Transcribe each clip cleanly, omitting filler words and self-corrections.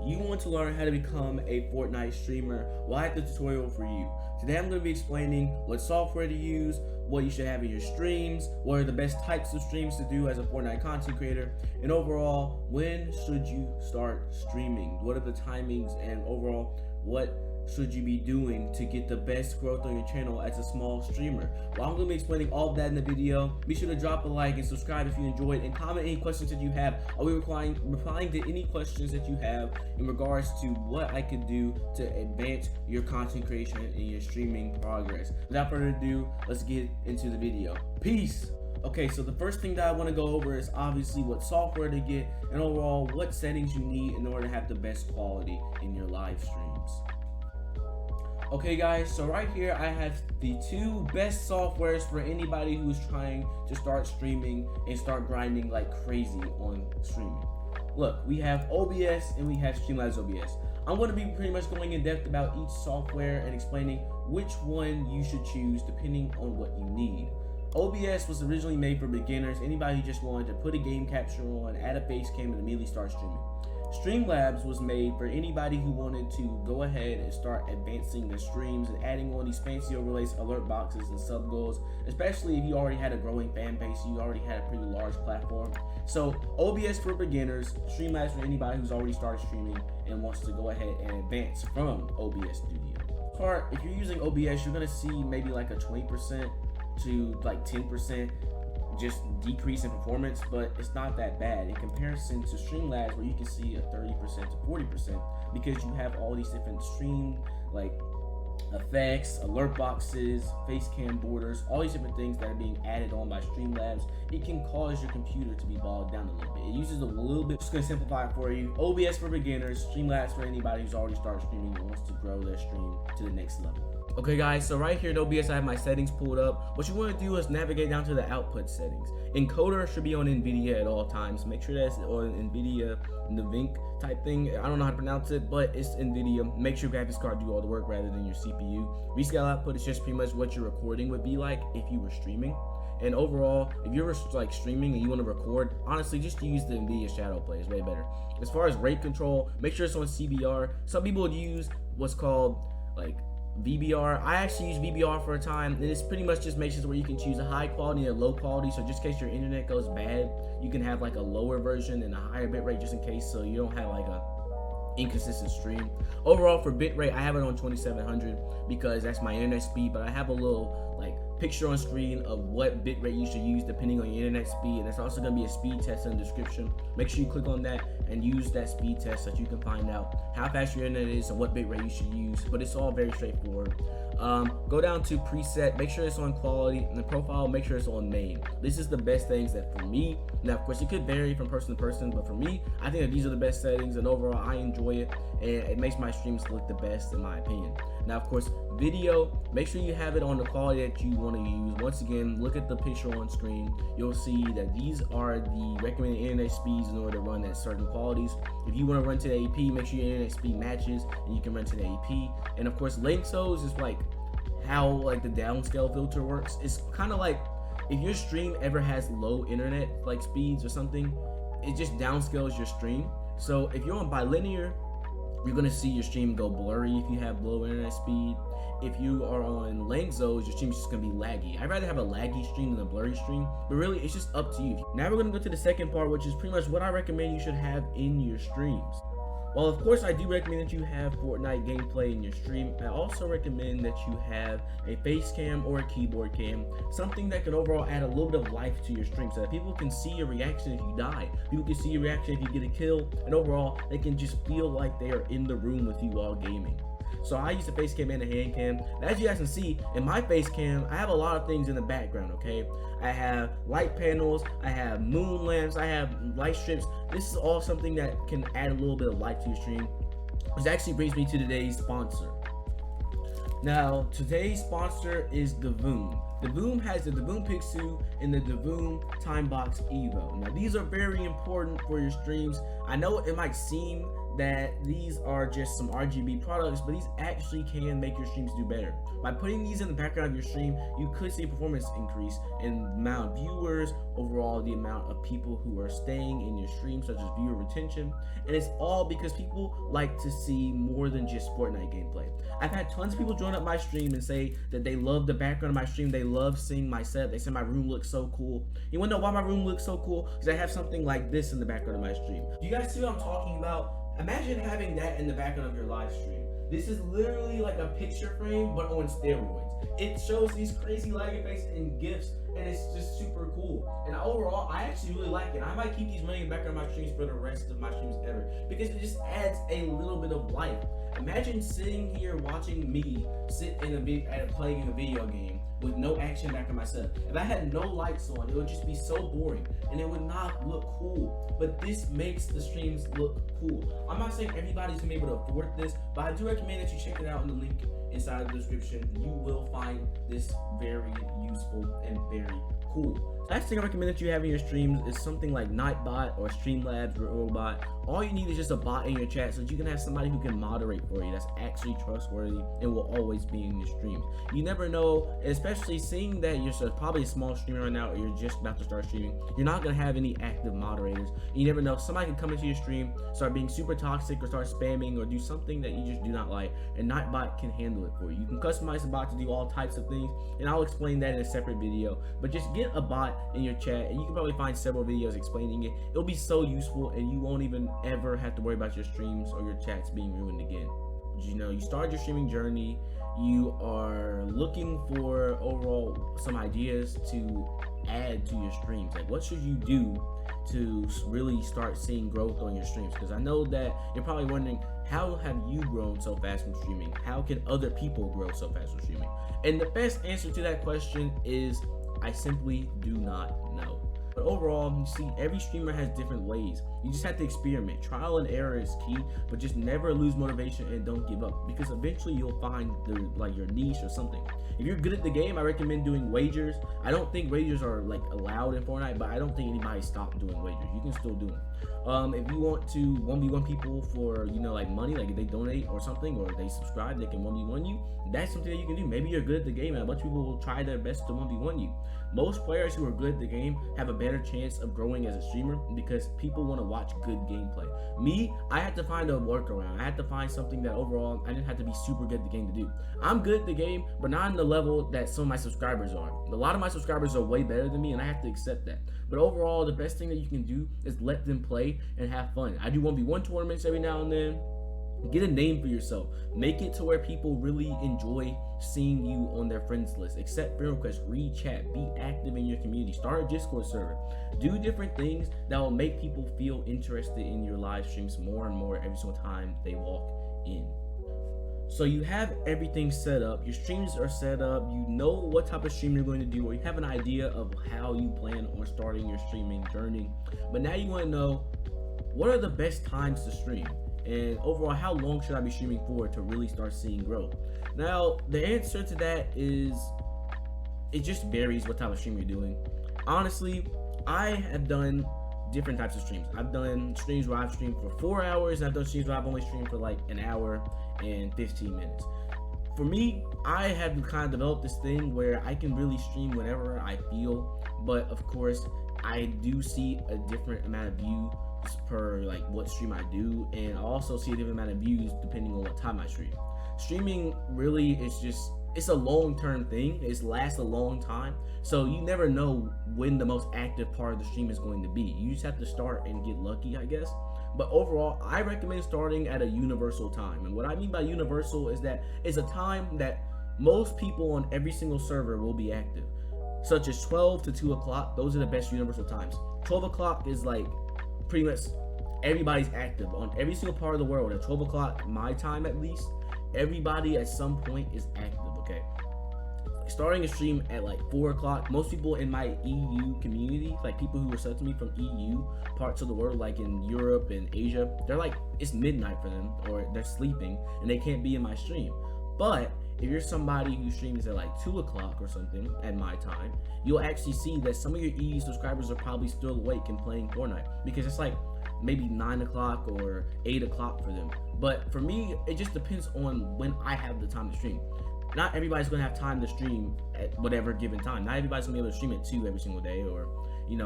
you want to learn how to become a Fortnite streamer, well, I have the tutorial for you. Today I'm going to be explaining what software to use, what you should have in your streams, what are the best types of streams to do as a Fortnite content creator, and overall, when should you start streaming? What are the timings, and overall, what should you be doing to get the best growth on your channel as a small streamer? Well, I'm going to be explaining all of that in the video. Be sure to drop a like and subscribe if you enjoyed, and comment any questions that you have. I'll be replying to any questions that you have in regards to what I could do to advance your content creation and your streaming progress. Without further ado, let's get into the video. Peace! Okay, so the first thing that I want to go over is obviously what software to get, and overall what settings you need in order to have the best quality in your live streams. Okay guys, so right here I have the two best softwares for anybody who's trying to start streaming and start grinding like crazy on streaming. Look, we have OBS and we have Streamlabs OBS. I'm going to be pretty much going in depth about each software and explaining which one you should choose depending on what you need. OBS was originally made for beginners, anybody who just wanted to put a game capture on, add a face cam, and immediately start streaming. Streamlabs was made for anybody who wanted to go ahead and start advancing their streams and adding on these fancy overlays, alert boxes, and sub goals, especially if you already had a growing fan base, you already had a pretty large platform. So OBS for beginners, Streamlabs for anybody who's already started streaming and wants to go ahead and advance from OBS Studio. If you're using OBS, you're going to see maybe like a 20% to like 10% just decrease in performance, but it's not that bad in comparison to Streamlabs, where you can see a 30% to 40% because you have all these different stream like effects, alert boxes, face cam borders, all these different things that are being added on by Streamlabs. It can cause your computer to be bogged down a little bit. It uses a little bit. Just gonna simplify it for you. OBS for beginners, Streamlabs for anybody who's already started streaming and wants to grow their stream to the next level. Okay guys, so right here in OBS I have my settings pulled up. What you want to do is navigate down to the output settings. Encoder should be on NVIDIA at all times. Make sure that's on NVIDIA, NVINC type thing. I don't know how to pronounce it, but it's NVIDIA. Make sure graphics card do all the work rather than your CPU. Rescale output is just pretty much what your recording would be like if you were streaming. And overall, if you're like streaming and you want to record, honestly, just use the NVIDIA Shadow Play. It's way better. As far as rate control, make sure it's on CBR. Some people would use what's called like VBR. I actually use VBR for a time, and it's pretty much just makes it where you can choose a high quality and a low quality, so just in case your internet goes bad, you can have like a lower version and a higher bitrate just in case, so you don't have like a inconsistent stream. Overall for bitrate, I have it on 2700 because that's my internet speed, but I have a little like picture on screen of what bitrate you should use depending on your internet speed, and there's also going to be a speed test in the description. Make sure you click on that and use that speed test so that you can find out how fast your internet is and what bitrate you should use, but it's all very straightforward. Go down to preset, make sure it's on quality, and the profile, make sure it's on main. This is the best things that for me. Now of course it could vary from person to person, but for me, I think that these are the best settings, and overall I enjoy it, and it makes my streams look the best in my opinion. Now of course video, make sure you have it on the quality that you want to use. Once again, look at the picture on screen. You'll see that these are the recommended internet speeds in order to run at certain qualities. If you want to run to the AP, make sure your internet speed matches and you can run to the AP. And of course lengths is like how like the downscale filter works. It's kind of like if your stream ever has low internet like speeds or something, it just downscales your stream. So if you're on bilinear, you're gonna see your stream go blurry if you have low internet speed. If you are on length zones, your stream is just gonna be laggy. I'd rather have a laggy stream than a blurry stream, but really it's just up to you. Now we're gonna go to the second part, which is pretty much what I recommend you should have in your streams. Well, of course, I do recommend that you have Fortnite gameplay in your stream. I also recommend that you have a face cam or a keyboard cam, something that can overall add a little bit of life to your stream so that people can see your reaction if you die. People can see your reaction if you get a kill, and overall, they can just feel like they are in the room with you while gaming. So I use a face cam and a hand cam. And as you guys can see, in my face cam, I have a lot of things in the background, okay? I have light panels, I have moon lamps, I have light strips. This is all something that can add a little bit of life to your stream, which actually brings me to today's sponsor. Now, today's sponsor is Devoom. Devoom has the Devoom Pixu and the Devoom Timebox Evo. Now, these are very important for your streams. I know it might seem that these are just some RGB products, but these actually can make your streams do better. By putting these in the background of your stream, you could see a performance increase in the amount of viewers, overall the amount of people who are staying in your stream, such as viewer retention. And it's all because people like to see more than just Fortnite gameplay. I've had tons of people join up my stream and say that they love the background of my stream, they love seeing my setup, they say my room looks so cool. You wanna know why my room looks so cool? Because I have something like this in the background of my stream. Do you guys see what I'm talking about? Imagine having that in the background of your live stream. This is literally like a picture frame, but on steroids. It shows these crazy light effects and GIFs, and it's just super cool. And overall, I actually really like it. I might keep these running in the background of my streams for the rest of my streams ever, because it just adds a little bit of life. Imagine sitting here watching me sit in playing a video game with no action back in my setup. If I had no lights on, it would just be so boring and it would not look cool. But this makes the streams look cool. I'm not saying everybody's gonna be able to afford this, but I do recommend that you check it out in the link inside the description. You will find this very useful and very cool. Last thing I recommend that you have in your streams is something like Nightbot or Streamlabs or Robot. All you need is just a bot in your chat so that you can have somebody who can moderate for you that's actually trustworthy and will always be in your streams. You never know, especially seeing that you're probably a small streamer right now or you're just about to start streaming, you're not going to have any active moderators. You never know, somebody can come into your stream, start being super toxic or start spamming or do something that you just do not like, and Nightbot can handle it for you. You can customize the bot to do all types of things, and I'll explain that in a separate video, but just get a bot in your chat and you can probably find several videos explaining it. It'll be so useful and you won't even ever have to worry about your streams or your chats being ruined again. You know, you started your streaming journey, you are looking for overall some ideas to add to your streams. Like, what should you do to really start seeing growth on your streams? Because I know that you're probably wondering, how have you grown so fast from streaming? How can other people grow so fast from streaming? And the best answer to that question is, I simply do not know. But overall, you see, every streamer has different ways. You just have to experiment. Trial and error is key, but just never lose motivation and don't give up, because eventually you'll find your niche or something. If you're good at the game, I recommend doing wagers. I don't think wagers are allowed in Fortnite, but I don't think anybody stopped doing wagers. You can still do them. If you want to 1v1 people for money, like if they donate or something or they subscribe, they can 1v1 you. That's something that you can do. Maybe you're good at the game and a bunch of people will try their best to 1v1 you. Most players who are good at the game have a better chance of growing as a streamer because people want to watch good gameplay. Me, I had to find a workaround. I had to find something that overall I didn't have to be super good at the game to do. I'm good at the game, but not in the level that some of my subscribers are. A lot of my subscribers are way better than me, and I have to accept that. But overall, the best thing that you can do is let them play and have fun. I do 1v1 tournaments every now and then. Get a name for yourself. Make it to where people really enjoy seeing you on their friends list. Accept friend requests, read chat, be active in your community, start a Discord server. Do different things that will make people feel interested in your live streams more and more every single time they walk in. So you have everything set up, your streams are set up, you know what type of stream you're going to do, or you have an idea of how you plan on starting your streaming journey. But now you want to know, what are the best times to stream? And overall, how long should I be streaming for to really start seeing growth? Now, the answer to that is, it just varies what type of stream you're doing. Honestly, I have done different types of streams. I've done streams where I've streamed for 4 hours, and I've done streams where I've only streamed for an hour and 15 minutes. For me, I have kind of developed this thing where I can really stream whenever I feel, but of course, I do see a different amount of views per what stream I do, and I also see a different amount of views depending on what time I stream. Streaming really is it's a long-term thing. It lasts a long time, so you never know when the most active part of the stream is going to be. You just have to start and get lucky, I guess. But overall, I recommend starting at a universal time. And what I mean by universal is that it's a time that most people on every single server will be active, such as 12 to 2 o'clock. Those are the best universal times. 12 o'clock is pretty much everybody's active on every single part of the world. At 12 o'clock, my time at least, everybody at some point is active, okay? Starting a stream at 4 o'clock, most people in my EU community, people who are subbed to me from EU parts of the world, in Europe and Asia, they're it's midnight for them, or they're sleeping and they can't be in my stream. But if you're somebody who streams at 2 o'clock or something at my time, you'll actually see that some of your EU subscribers are probably still awake and playing Fortnite, because it's maybe 9 o'clock or 8 o'clock for them. But for me, it just depends on when I have the time to stream. Not everybody's gonna have time to stream at whatever given time. Not everybody's gonna be able to stream at 2 every single day, or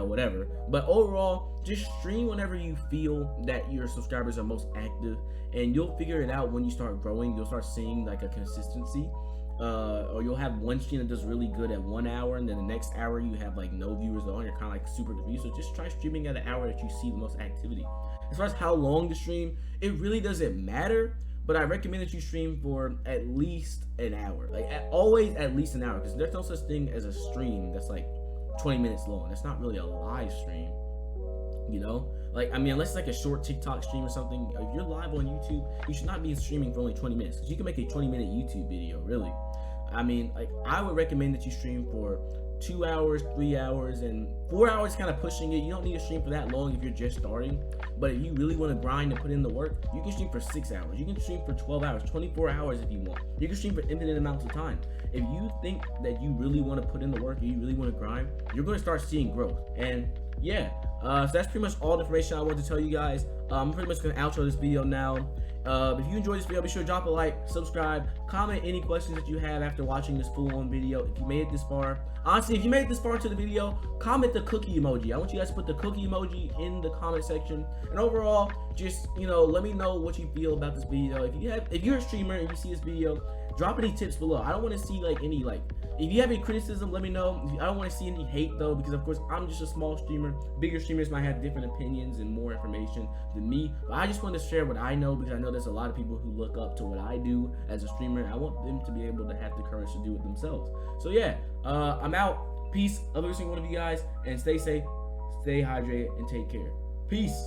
whatever. But overall, just stream whenever you feel that your subscribers are most active, and you'll figure it out when you start growing. You'll start seeing like a consistency. Or you'll have one stream that does really good at 1 hour, and then the next hour you have like no viewers at all, and you're kind of like super confused. So just try streaming at an hour that you see the most activity. As far as how long to stream, it really doesn't matter, but I recommend that you stream for at least an hour. Like always at least an hour, because there's no such thing as a stream that's like 20 minutes long. That's not really a live stream, like, I mean, unless it's like a short TikTok stream or something. If you're live on YouTube, you should not be streaming for only 20 minutes, because you can make a 20-minute YouTube video, really. I mean, like, I would recommend that you stream for 2 hours, 3 hours, and 4 hours, kind of pushing it. You don't need to stream for that long if you're just starting. But if you really want to grind and put in the work, you can stream for 6 hours. You can stream for 12 hours, 24 hours if you want. You can stream for infinite amounts of time. If you think that you really want to put in the work and you really want to grind, you're going to start seeing growth. And yeah, so that's pretty much all the information I wanted to tell you guys. I'm pretty much going to outro this video now. If you enjoyed this video, be sure to drop a like, subscribe, comment any questions that you have after watching this full-on video. If you made it this far, honestly, if you made it this far into the video, comment the cookie emoji. I want you guys to put the cookie emoji in the comment section. And overall, just let me know what you feel about this video. If you're a streamer and you see this video, drop any tips below. I don't want to see like any if you have any criticism, let me know. I don't want to see any hate though, because of course I'm just a small streamer. Bigger streamers might have different opinions and more information than me, but I just want to share what I know, because I know there's a lot of people who look up to what I do as a streamer, and I want them to be able to have the courage to do it themselves. So yeah, I'm out. Peace. Love every single one of you guys, and stay safe, stay hydrated, and take care. Peace.